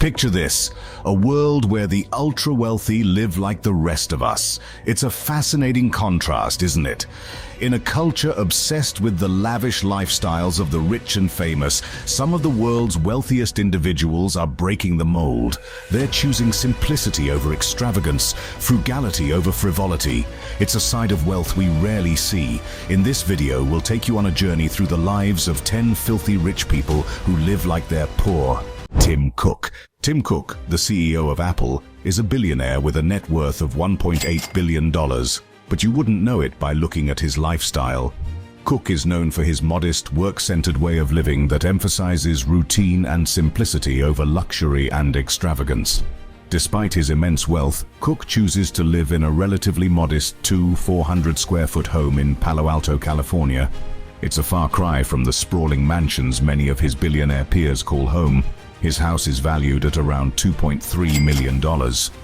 Picture this, a world where the ultra-wealthy live like the rest of us. It's a fascinating contrast, isn't it? In a culture obsessed with the lavish lifestyles of the rich and famous, some of the world's wealthiest individuals are breaking the mold. They're choosing simplicity over extravagance, frugality over frivolity. It's a side of wealth we rarely see. In this video, we'll take you on a journey through the lives of 10 filthy rich people who live like they're poor. Tim Cook. Tim Cook, the CEO of Apple, is a billionaire with a net worth of $1.8 billion, but you wouldn't know it by looking at his lifestyle. Cook is known for his modest, work-centered way of living that emphasizes routine and simplicity over luxury and extravagance. Despite his immense wealth, Cook chooses to live in a relatively modest 400-square-foot home in Palo Alto, California. It's a far cry from the sprawling mansions many of his billionaire peers call home. His house is valued at around $2.3 million,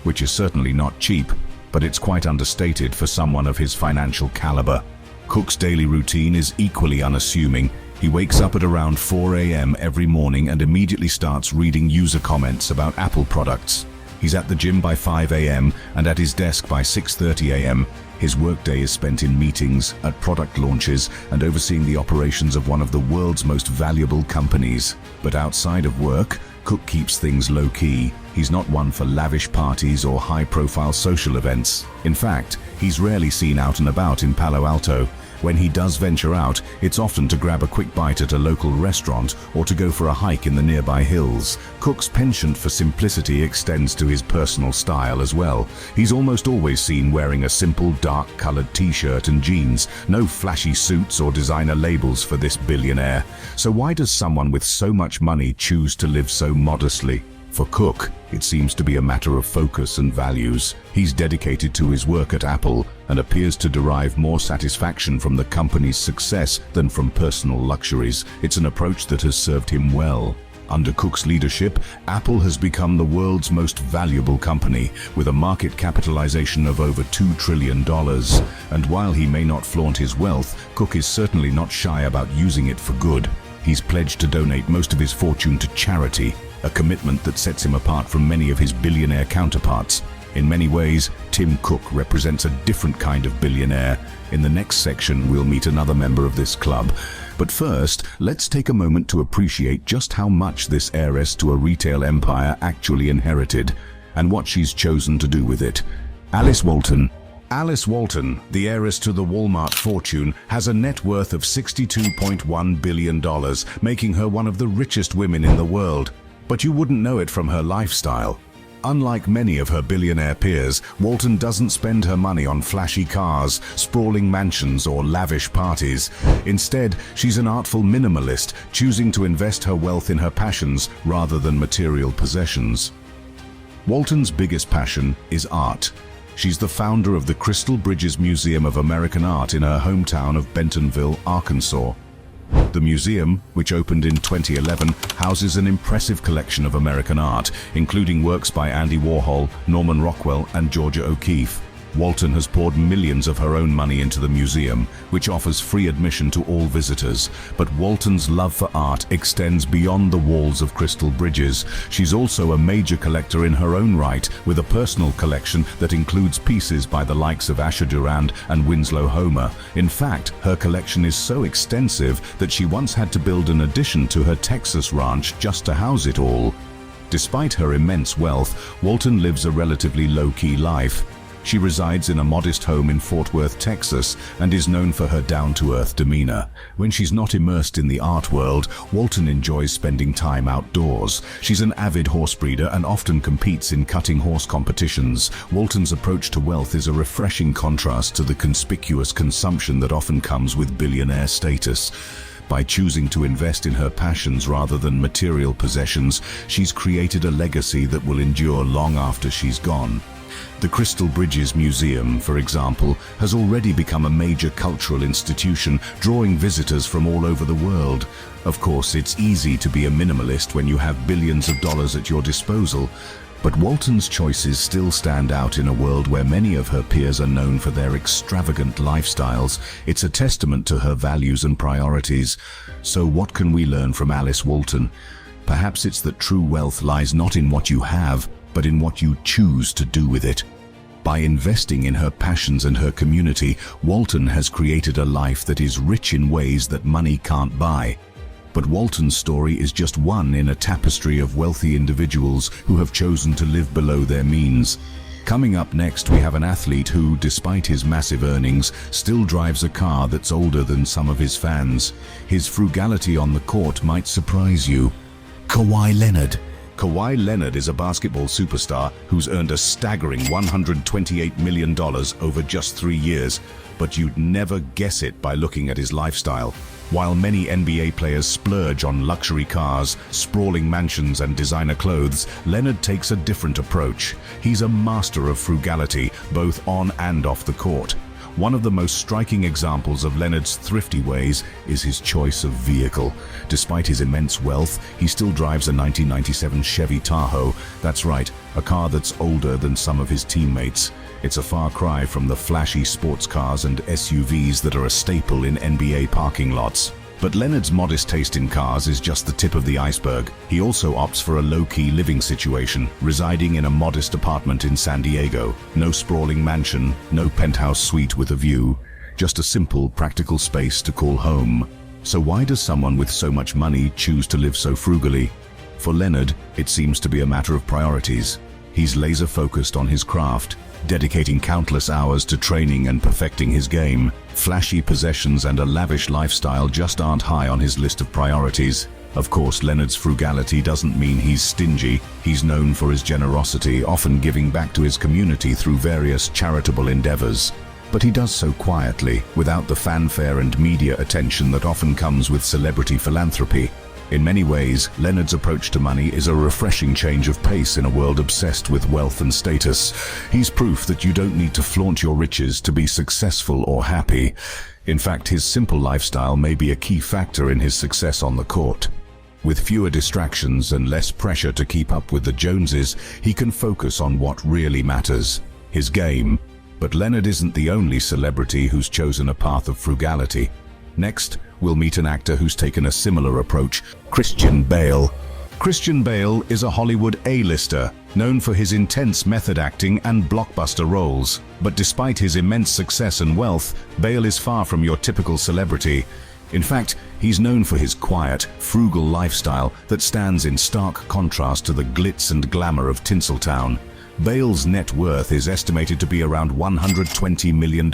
which is certainly not cheap, but it's quite understated for someone of his financial caliber. Cook's daily routine is equally unassuming. He wakes up at around 4 a.m. every morning and immediately starts reading user comments about Apple products. He's at the gym by 5 a.m. and at his desk by 6:30 a.m. His workday is spent in meetings, at product launches, and overseeing the operations of one of the world's most valuable companies. But outside of work, Cook keeps things low-key. He's not one for lavish parties or high-profile social events. In fact, he's rarely seen out and about in Palo Alto. When he does venture out, it's often to grab a quick bite at a local restaurant or to go for a hike in the nearby hills. Cook's penchant for simplicity extends to his personal style as well. He's almost always seen wearing a simple, dark-colored t-shirt and jeans. No flashy suits or designer labels for this billionaire. So why does someone with so much money choose to live so modestly? For Cook, it seems to be a matter of focus and values. He's dedicated to his work at Apple and appears to derive more satisfaction from the company's success than from personal luxuries. It's an approach that has served him well. Under Cook's leadership, Apple has become the world's most valuable company, with a market capitalization of over $2 trillion. And while he may not flaunt his wealth, Cook is certainly not shy about using it for good. He's pledged to donate most of his fortune to charity, a commitment that sets him apart from many of his billionaire counterparts. In many ways, Tim Cook represents a different kind of billionaire. In the next section, we'll meet another member of this club. But first, let's take a moment to appreciate just how much this heiress to a retail empire actually inherited, and what she's chosen to do with it. Alice Walton. Alice Walton, the heiress to the Walmart fortune, has a net worth of $62.1 billion, making her one of the richest women in the world. But you wouldn't know it from her lifestyle. Unlike many of her billionaire peers, Walton doesn't spend her money on flashy cars, sprawling mansions, or lavish parties. Instead, she's an artful minimalist, choosing to invest her wealth in her passions rather than material possessions. Walton's biggest passion is art. She's the founder of the Crystal Bridges Museum of American Art in her hometown of Bentonville, Arkansas. The museum, which opened in 2011, houses an impressive collection of American art, including works by Andy Warhol, Norman Rockwell, and Georgia O'Keeffe. Walton has poured millions of her own money into the museum, which offers free admission to all visitors. But Walton's love for art extends beyond the walls of Crystal Bridges. She's also a major collector in her own right, with a personal collection that includes pieces by the likes of Asher Durand and Winslow Homer. In fact, her collection is so extensive that she once had to build an addition to her Texas ranch just to house it all. Despite her immense wealth, Walton lives a relatively low-key life. She resides in a modest home in Fort Worth, Texas, and is known for her down-to-earth demeanor. When she's not immersed in the art world, Walton enjoys spending time outdoors. She's an avid horse breeder and often competes in cutting horse competitions. Walton's approach to wealth is a refreshing contrast to the conspicuous consumption that often comes with billionaire status. By choosing to invest in her passions rather than material possessions, she's created a legacy that will endure long after she's gone. The Crystal Bridges Museum, for example, has already become a major cultural institution, drawing visitors from all over the world. Of course, it's easy to be a minimalist when you have billions of dollars at your disposal, but Walton's choices still stand out in a world where many of her peers are known for their extravagant lifestyles. It's a testament to her values and priorities. So what can we learn from Alice Walton? Perhaps it's that true wealth lies not in what you have, but in what you choose to do with it. By investing in her passions and her community, Walton has created a life that is rich in ways that money can't buy. But Walton's story is just one in a tapestry of wealthy individuals who have chosen to live below their means. Coming up next, we have an athlete who, despite his massive earnings, still drives a car that's older than some of his fans. His frugality on the court might surprise you. Kawhi Leonard. Kawhi Leonard is a basketball superstar who's earned a staggering $128 million over just 3 years, but you'd never guess it by looking at his lifestyle. While many NBA players splurge on luxury cars, sprawling mansions and designer clothes, Leonard takes a different approach. He's a master of frugality, both on and off the court. One of the most striking examples of Leonard's thrifty ways is his choice of vehicle. Despite his immense wealth, he still drives a 1997 Chevy Tahoe. That's right, a car that's older than some of his teammates. It's a far cry from the flashy sports cars and SUVs that are a staple in NBA parking lots. But Leonard's modest taste in cars is just the tip of the iceberg. He also opts for a low-key living situation, residing in a modest apartment in San Diego. No sprawling mansion, no penthouse suite with a view, just a simple, practical space to call home. So why does someone with so much money choose to live so frugally? For Leonard, it seems to be a matter of priorities. He's laser-focused on his craft, dedicating countless hours to training and perfecting his game. Flashy possessions and a lavish lifestyle just aren't high on his list of priorities. Of course, Leonard's frugality doesn't mean he's stingy. He's known for his generosity, often giving back to his community through various charitable endeavors. But he does so quietly, without the fanfare and media attention that often comes with celebrity philanthropy. In many ways, Leonard's approach to money is a refreshing change of pace in a world obsessed with wealth and status. He's proof that you don't need to flaunt your riches to be successful or happy. In fact, his simple lifestyle may be a key factor in his success on the court. With fewer distractions and less pressure to keep up with the Joneses, he can focus on what really matters, his game. But Leonard isn't the only celebrity who's chosen a path of frugality. Next, we'll meet an actor who's taken a similar approach, Christian Bale. Christian Bale is a Hollywood A-lister, known for his intense method acting and blockbuster roles. But despite his immense success and wealth, Bale is far from your typical celebrity. In fact, he's known for his quiet, frugal lifestyle that stands in stark contrast to the glitz and glamour of Tinseltown. Bale's net worth is estimated to be around $120 million,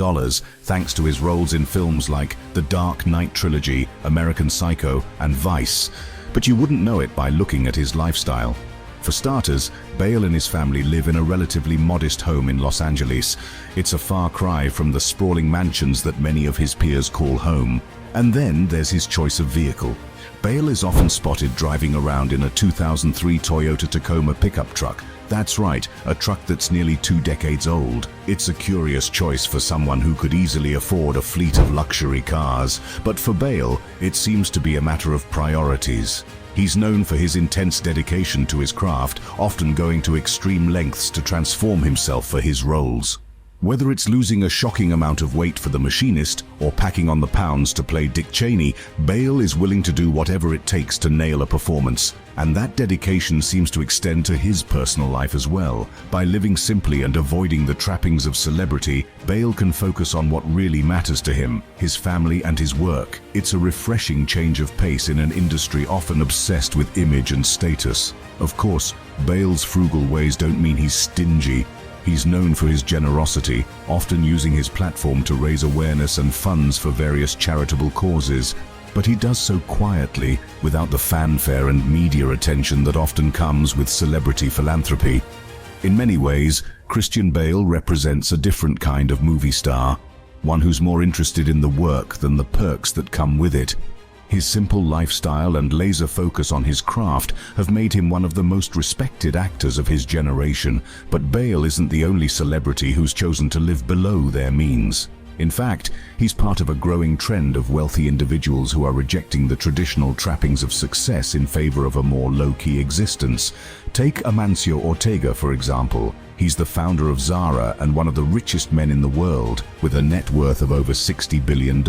thanks to his roles in films like The Dark Knight trilogy, American Psycho, and Vice. But you wouldn't know it by looking at his lifestyle. For starters, Bale and his family live in a relatively modest home in Los Angeles. It's a far cry from the sprawling mansions that many of his peers call home. And then there's his choice of vehicle. Bale is often spotted driving around in a 2003 Toyota Tacoma pickup truck. That's right, a truck that's nearly 2 decades old. It's a curious choice for someone who could easily afford a fleet of luxury cars. But for Bale, it seems to be a matter of priorities. He's known for his intense dedication to his craft, often going to extreme lengths to transform himself for his roles. Whether it's losing a shocking amount of weight for The Machinist or packing on the pounds to play Dick Cheney, Bale is willing to do whatever it takes to nail a performance. And that dedication seems to extend to his personal life as well. By living simply and avoiding the trappings of celebrity, Bale can focus on what really matters to him, his family and his work. It's a refreshing change of pace in an industry often obsessed with image and status. Of course, Bale's frugal ways don't mean he's stingy. He's known for his generosity, often using his platform to raise awareness and funds for various charitable causes. But he does so quietly, without the fanfare and media attention that often comes with celebrity philanthropy. In many ways, Christian Bale represents a different kind of movie star, one who's more interested in the work than the perks that come with it. His simple lifestyle and laser focus on his craft have made him one of the most respected actors of his generation. But Bale isn't the only celebrity who's chosen to live below their means. In fact, he's part of a growing trend of wealthy individuals who are rejecting the traditional trappings of success in favor of a more low-key existence. Take Amancio Ortega, for example. He's the founder of Zara and one of the richest men in the world, with a net worth of over $60 billion.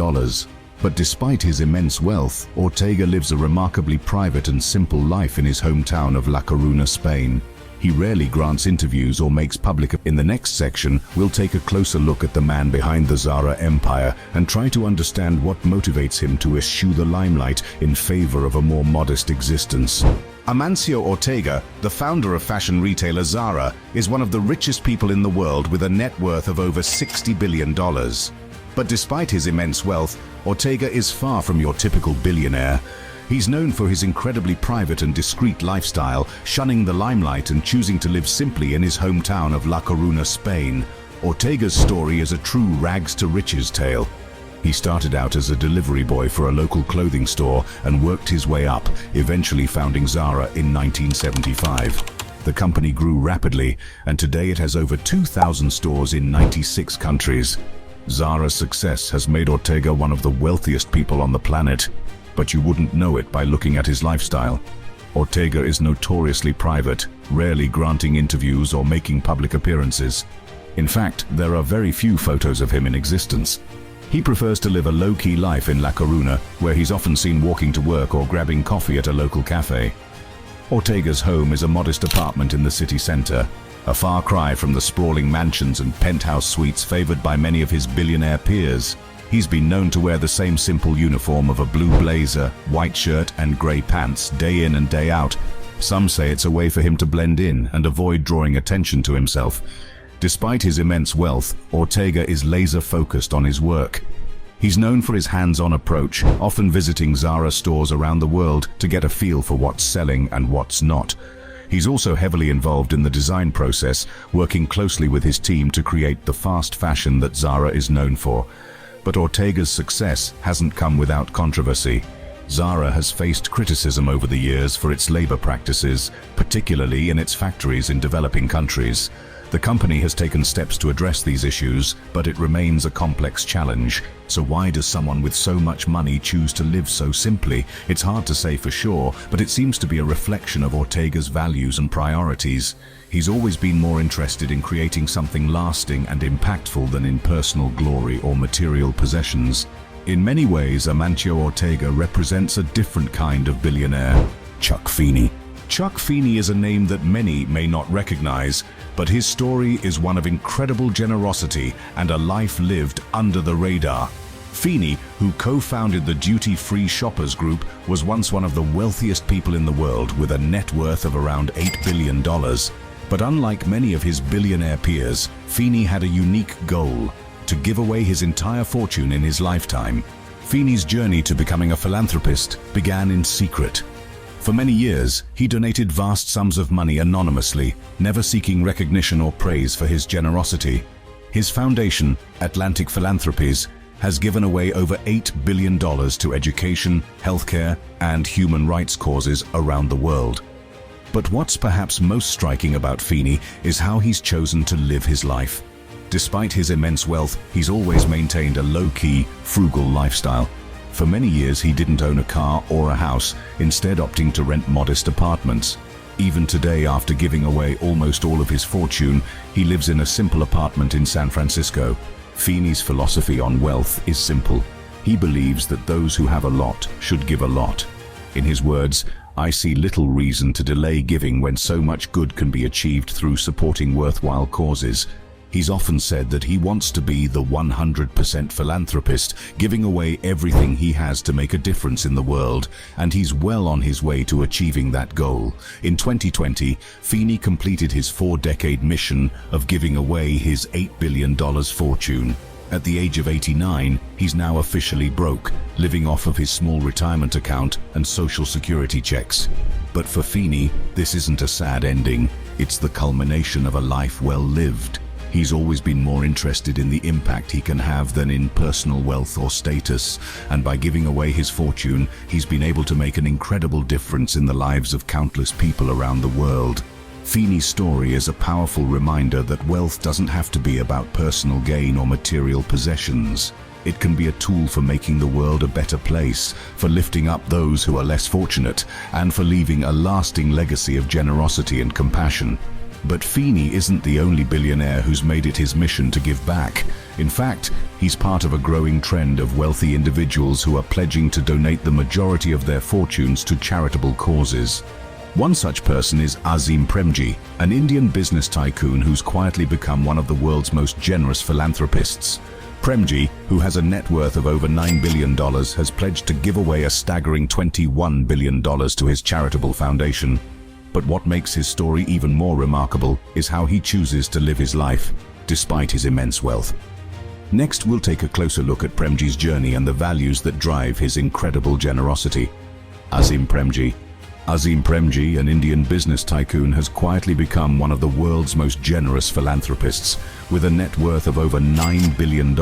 But despite his immense wealth, Ortega lives a remarkably private and simple life in his hometown of La Coruña, Spain. He rarely grants interviews or makes public. In the next section, we'll take a closer look at the man behind the Zara empire and try to understand what motivates him to eschew the limelight in favor of a more modest existence. Amancio Ortega, the founder of fashion retailer Zara, is one of the richest people in the world with a net worth of over $60 billion. But despite his immense wealth, Ortega is far from your typical billionaire. He's known for his incredibly private and discreet lifestyle, shunning the limelight and choosing to live simply in his hometown of La Coruña, Spain. Ortega's story is a true rags-to-riches tale. He started out as a delivery boy for a local clothing store and worked his way up, eventually founding Zara in 1975. The company grew rapidly, and today it has over 2,000 stores in 96 countries. Zara's success has made Ortega one of the wealthiest people on the planet. But you wouldn't know it by looking at his lifestyle. Ortega is notoriously private, rarely granting interviews or making public appearances. In fact, there are very few photos of him in existence. He prefers to live a low-key life in La Coruña, where he's often seen walking to work or grabbing coffee at a local cafe. Ortega's home is a modest apartment in the city center, a far cry from the sprawling mansions and penthouse suites favored by many of his billionaire peers. He's been known to wear the same simple uniform of a blue blazer, white shirt and grey pants day in and day out. Some say it's a way for him to blend in and avoid drawing attention to himself. Despite his immense wealth, Ortega is laser-focused on his work. He's known for his hands-on approach, often visiting Zara stores around the world to get a feel for what's selling and what's not. He's also heavily involved in the design process, working closely with his team to create the fast fashion that Zara is known for. But Ortega's success hasn't come without controversy. Zara has faced criticism over the years for its labor practices, particularly in its factories in developing countries. The company has taken steps to address these issues, but it remains a complex challenge. So why does someone with so much money choose to live so simply? It's hard to say for sure, but it seems to be a reflection of Ortega's values and priorities. He's always been more interested in creating something lasting and impactful than in personal glory or material possessions. In many ways, Amancio Ortega represents a different kind of billionaire, Chuck Feeney. Chuck Feeney is a name that many may not recognize, but his story is one of incredible generosity and a life lived under the radar. Feeney, who co-founded the duty-free shoppers group, was once one of the wealthiest people in the world with a net worth of around $8 billion. But unlike many of his billionaire peers, Feeney had a unique goal: to give away his entire fortune in his lifetime. Feeney's journey to becoming a philanthropist began in secret. For many years, he donated vast sums of money anonymously, never seeking recognition or praise for his generosity. His foundation, Atlantic Philanthropies, has given away over $8 billion to education, healthcare, and human rights causes around the world. But what's perhaps most striking about Feeney is how he's chosen to live his life. Despite his immense wealth, he's always maintained a low-key, frugal lifestyle. For many years, he didn't own a car or a house, instead opting to rent modest apartments. Even today, after giving away almost all of his fortune, he lives in a simple apartment in San Francisco. Feeney's philosophy on wealth is simple. He believes that those who have a lot should give a lot. In his words, "I see little reason to delay giving when so much good can be achieved through supporting worthwhile causes." He's often said that he wants to be the 100% philanthropist, giving away everything he has to make a difference in the world, and he's well on his way to achieving that goal. In 2020, Feeney completed his 4-decade mission of giving away his $8 billion fortune. At the age of 89, he's now officially broke, living off of his small retirement account and social security checks. But for Feeney, this isn't a sad ending. It's the culmination of a life well lived. He's always been more interested in the impact he can have than in personal wealth or status, and by giving away his fortune, he's been able to make an incredible difference in the lives of countless people around the world. Feeney's story is a powerful reminder that wealth doesn't have to be about personal gain or material possessions. It can be a tool for making the world a better place, for lifting up those who are less fortunate, and for leaving a lasting legacy of generosity and compassion. But Feeney isn't the only billionaire who's made it his mission to give back. In fact, he's part of a growing trend of wealthy individuals who are pledging to donate the majority of their fortunes to charitable causes. One such person is Azim Premji, an Indian business tycoon who's quietly become one of the world's most generous philanthropists. Premji, who has a net worth of over $9 billion, has pledged to give away a staggering $21 billion to his charitable foundation. But what makes his story even more remarkable is how he chooses to live his life, despite his immense wealth. Next, we'll take a closer look at Premji's journey and the values that drive his incredible generosity. Azim Premji. Azim Premji, an Indian business tycoon, has quietly become one of the world's most generous philanthropists, with a net worth of over $9 billion,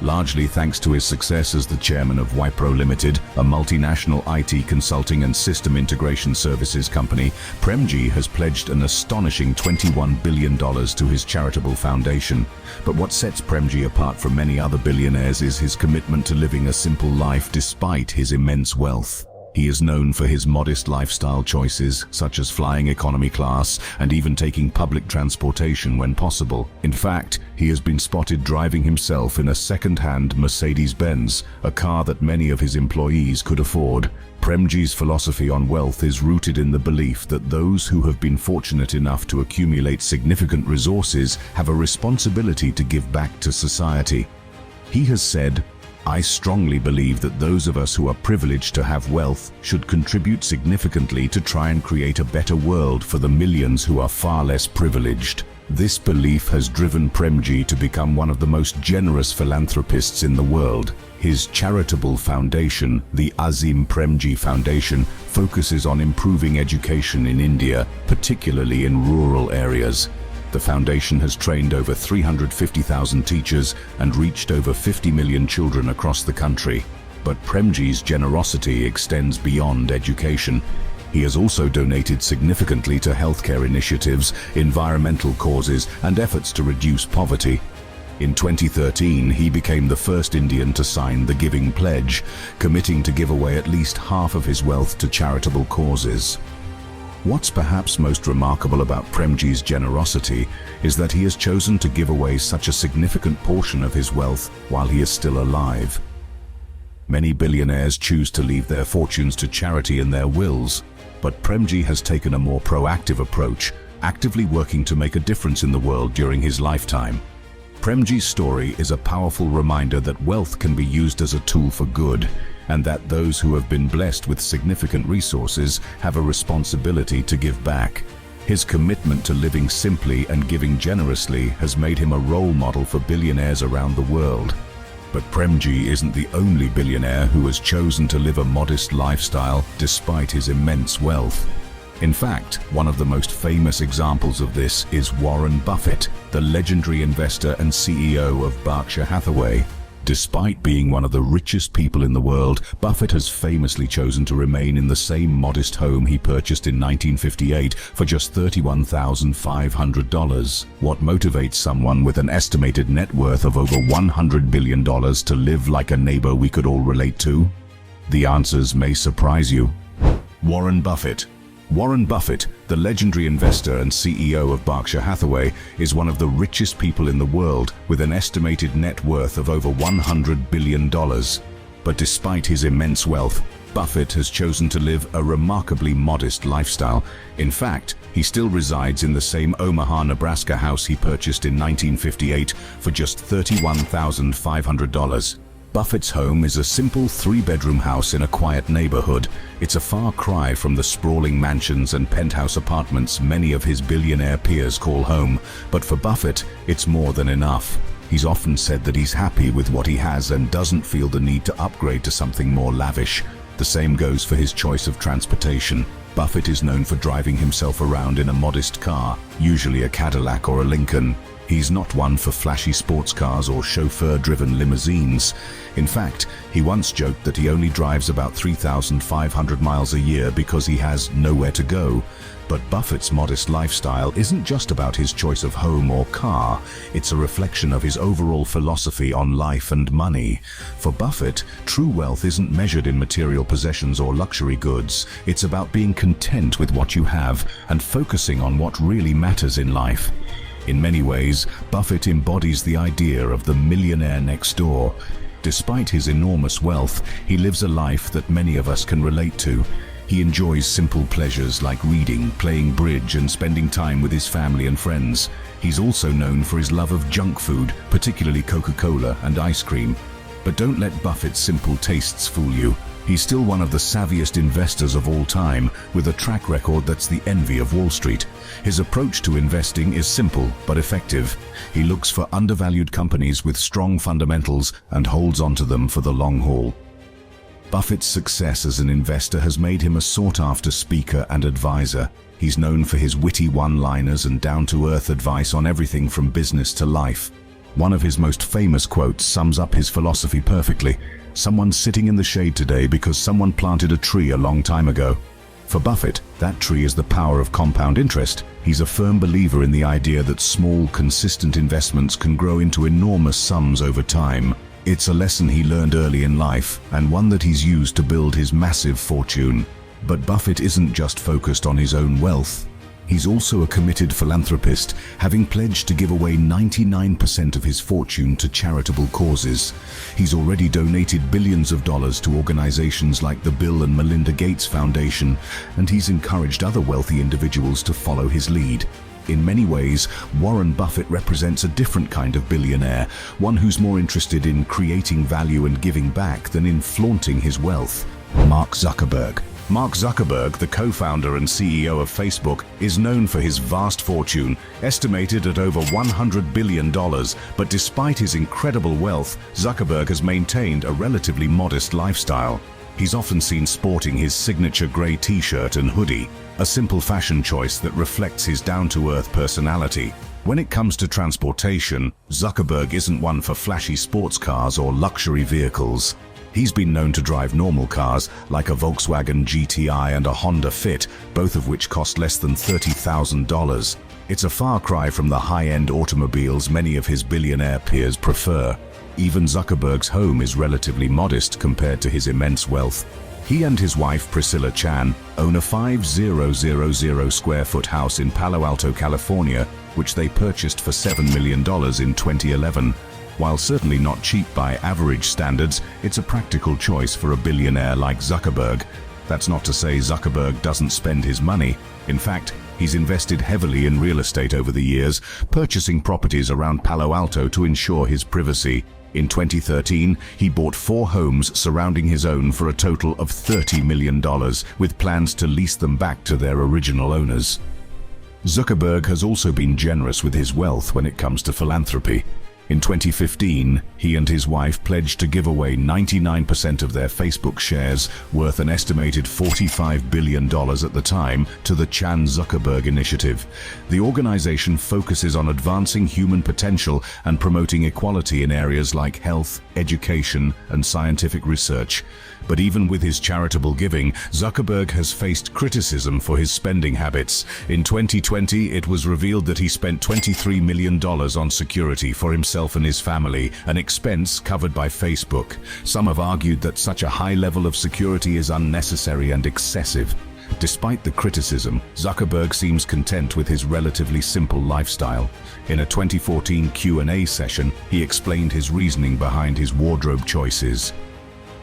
largely thanks to his success as the chairman of Wipro Limited, a multinational IT consulting and system integration services company. Premji has pledged an astonishing $21 billion to his charitable foundation. But what sets Premji apart from many other billionaires is his commitment to living a simple life despite his immense wealth. He is known for his modest lifestyle choices, such as flying economy class and even taking public transportation when possible. In fact, he has been spotted driving himself in a second-hand Mercedes-Benz, a car that many of his employees could afford. Premji's philosophy on wealth is rooted in the belief that those who have been fortunate enough to accumulate significant resources have a responsibility to give back to society. He has said, "I strongly believe that those of us who are privileged to have wealth should contribute significantly to try and create a better world for the millions who are far less privileged." This belief has driven Premji to become one of the most generous philanthropists in the world. His charitable foundation, the Azim Premji Foundation, focuses on improving education in India, particularly in rural areas. The foundation has trained over 350,000 teachers and reached over 50 million children across the country. But Premji's generosity extends beyond education. He has also donated significantly to healthcare initiatives, environmental causes, and efforts to reduce poverty. In 2013, he became the first Indian to sign the Giving Pledge, committing to give away at least half of his wealth to charitable causes. What's perhaps most remarkable about Premji's generosity is that he has chosen to give away such a significant portion of his wealth while he is still alive. Many billionaires choose to leave their fortunes to charity in their wills, but Premji has taken a more proactive approach, actively working to make a difference in the world during his lifetime. Premji's story is a powerful reminder that wealth can be used as a tool for good, and that those who have been blessed with significant resources have a responsibility to give back. His commitment to living simply and giving generously has made him a role model for billionaires around the world. But Premji isn't the only billionaire who has chosen to live a modest lifestyle despite his immense wealth. In fact, one of the most famous examples of this is Warren Buffett, the legendary investor and CEO of Berkshire Hathaway. Despite being one of the richest people in the world, Buffett has famously chosen to remain in the same modest home he purchased in 1958 for just $31,500. What motivates someone with an estimated net worth of over $100 billion to live like a neighbor we could all relate to? The answers may surprise you. Warren Buffett. Warren Buffett, the legendary investor and CEO of Berkshire Hathaway, is one of the richest people in the world with an estimated net worth of over $100 billion. But despite his immense wealth, Buffett has chosen to live a remarkably modest lifestyle. In fact, he still resides in the same Omaha, Nebraska house he purchased in 1958 for just $31,500. Buffett's home is a simple three-bedroom house in a quiet neighborhood. It's a far cry from the sprawling mansions and penthouse apartments many of his billionaire peers call home. But for Buffett, it's more than enough. He's often said that he's happy with what he has and doesn't feel the need to upgrade to something more lavish. The same goes for his choice of transportation. Buffett is known for driving himself around in a modest car, usually a Cadillac or a Lincoln. He's not one for flashy sports cars or chauffeur-driven limousines. In fact, he once joked that he only drives about 3,500 miles a year because he has nowhere to go. But Buffett's modest lifestyle isn't just about his choice of home or car. It's a reflection of his overall philosophy on life and money. For Buffett, true wealth isn't measured in material possessions or luxury goods. It's about being content with what you have and focusing on what really matters in life. In many ways, Buffett embodies the idea of the millionaire next door. Despite his enormous wealth, he lives a life that many of us can relate to. He enjoys simple pleasures like reading, playing bridge, and spending time with his family and friends. He's also known for his love of junk food, particularly Coca-Cola and ice cream. But don't let Buffett's simple tastes fool you. He's still one of the savviest investors of all time, with a track record that's the envy of Wall Street. His approach to investing is simple but effective. He looks for undervalued companies with strong fundamentals and holds onto them for the long haul. Buffett's success as an investor has made him a sought-after speaker and advisor. He's known for his witty one-liners and down-to-earth advice on everything from business to life. One of his most famous quotes sums up his philosophy perfectly. "Someone's sitting in the shade today because someone planted a tree a long time ago." For Buffett, that tree is the power of compound interest. He's a firm believer in the idea that small, consistent investments can grow into enormous sums over time. It's a lesson he learned early in life, and one that he's used to build his massive fortune. But Buffett isn't just focused on his own wealth. He's also a committed philanthropist, having pledged to give away 99% of his fortune to charitable causes. He's already donated billions of dollars to organizations like the Bill and Melinda Gates Foundation, and he's encouraged other wealthy individuals to follow his lead. In many ways, Warren Buffett represents a different kind of billionaire, one who's more interested in creating value and giving back than in flaunting his wealth. Mark Zuckerberg. Mark Zuckerberg, the co-founder and CEO of Facebook, is known for his vast fortune, estimated at over $100 billion, but despite his incredible wealth, Zuckerberg has maintained a relatively modest lifestyle. He's often seen sporting his signature grey t-shirt and hoodie, a simple fashion choice that reflects his down-to-earth personality. When it comes to transportation, Zuckerberg isn't one for flashy sports cars or luxury vehicles. He's been known to drive normal cars like a Volkswagen GTI and a Honda Fit, both of which cost less than $30,000. It's a far cry from the high-end automobiles many of his billionaire peers prefer. Even Zuckerberg's home is relatively modest compared to his immense wealth. He and his wife, Priscilla Chan, own a 5,000 square foot house in Palo Alto, California, which they purchased for $7 million in 2011. While certainly not cheap by average standards, it's a practical choice for a billionaire like Zuckerberg. That's not to say Zuckerberg doesn't spend his money. In fact, he's invested heavily in real estate over the years, purchasing properties around Palo Alto to ensure his privacy. In 2013, he bought 4 homes surrounding his own for a total of $30 million, with plans to lease them back to their original owners. Zuckerberg has also been generous with his wealth when it comes to philanthropy. In 2015, he and his wife pledged to give away 99% of their Facebook shares, worth an estimated $45 billion at the time, to the Chan Zuckerberg Initiative. The organization focuses on advancing human potential and promoting equality in areas like health, education, and scientific research. But even with his charitable giving, Zuckerberg has faced criticism for his spending habits. In 2020, it was revealed that he spent $23 million on security for himself and his family, an expense covered by Facebook. Some have argued that such a high level of security is unnecessary and excessive. Despite the criticism, Zuckerberg seems content with his relatively simple lifestyle. In a 2014 Q&A session, he explained his reasoning behind his wardrobe choices.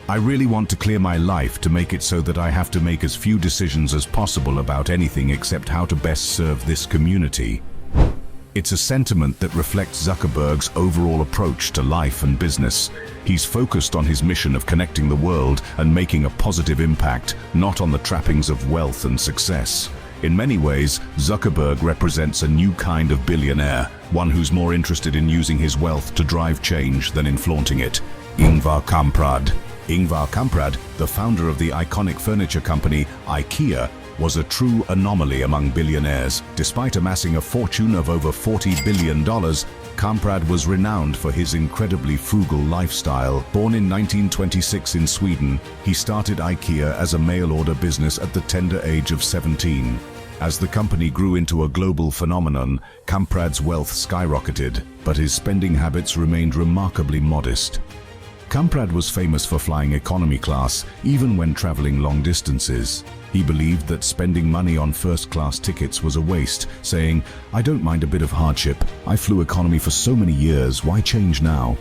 "I really want to clear my life to make it so that I have to make as few decisions as possible about anything except how to best serve this community." It's a sentiment that reflects Zuckerberg's overall approach to life and business. He's focused on his mission of connecting the world and making a positive impact, not on the trappings of wealth and success. In many ways, Zuckerberg represents a new kind of billionaire, one who's more interested in using his wealth to drive change than in flaunting it. Ingvar Kamprad. Ingvar Kamprad, the founder of the iconic furniture company IKEA, was a true anomaly among billionaires. Despite amassing a fortune of over $40 billion, Kamprad was renowned for his incredibly frugal lifestyle. Born in 1926 in Sweden, he started IKEA as a mail-order business at the tender age of 17. As the company grew into a global phenomenon, Kamprad's wealth skyrocketed, but his spending habits remained remarkably modest. Kamprad was famous for flying economy class, even when traveling long distances. He believed that spending money on first-class tickets was a waste, saying, "I don't mind a bit of hardship. I flew economy for so many years, why change now?"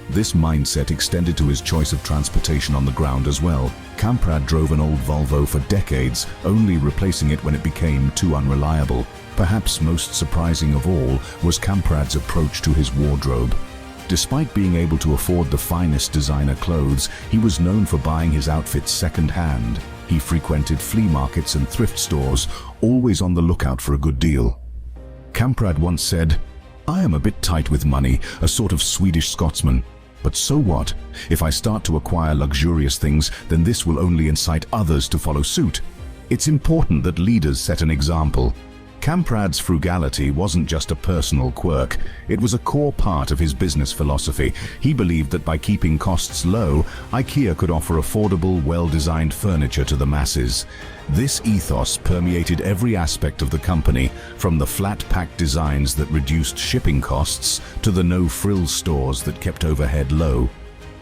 This mindset extended to his choice of transportation on the ground as well. Kamprad drove an old Volvo for decades, only replacing it when it became too unreliable. Perhaps most surprising of all was Kamprad's approach to his wardrobe. Despite being able to afford the finest designer clothes, he was known for buying his outfits second-hand. He frequented flea markets and thrift stores, always on the lookout for a good deal. Kamprad once said, "I am a bit tight with money, a sort of Swedish Scotsman. But so what? If I start to acquire luxurious things, then this will only incite others to follow suit." It's important that leaders set an example. Kamprad's frugality wasn't just a personal quirk, it was a core part of his business philosophy. He believed that by keeping costs low, IKEA could offer affordable, well-designed furniture to the masses. This ethos permeated every aspect of the company, from the flat-pack designs that reduced shipping costs to the no-frills stores that kept overhead low.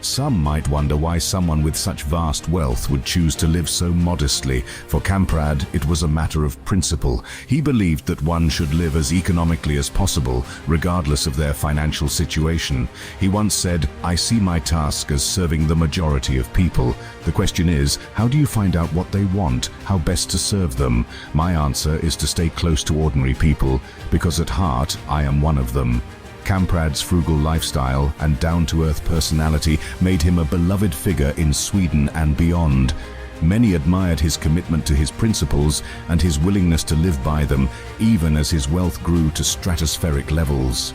Some might wonder why someone with such vast wealth would choose to live so modestly. For Kamprad, it was a matter of principle. He believed that one should live as economically as possible, regardless of their financial situation. He once said, "I see my task as serving the majority of people. The question is, how do you find out what they want, how best to serve them? My answer is to stay close to ordinary people, because at heart, I am one of them." Kamprad's frugal lifestyle and down-to-earth personality made him a beloved figure in Sweden and beyond. Many admired his commitment to his principles and his willingness to live by them, even as his wealth grew to stratospheric levels.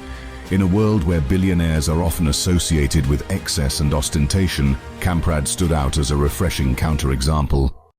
In a world where billionaires are often associated with excess and ostentation, Kamprad stood out as a refreshing counterexample.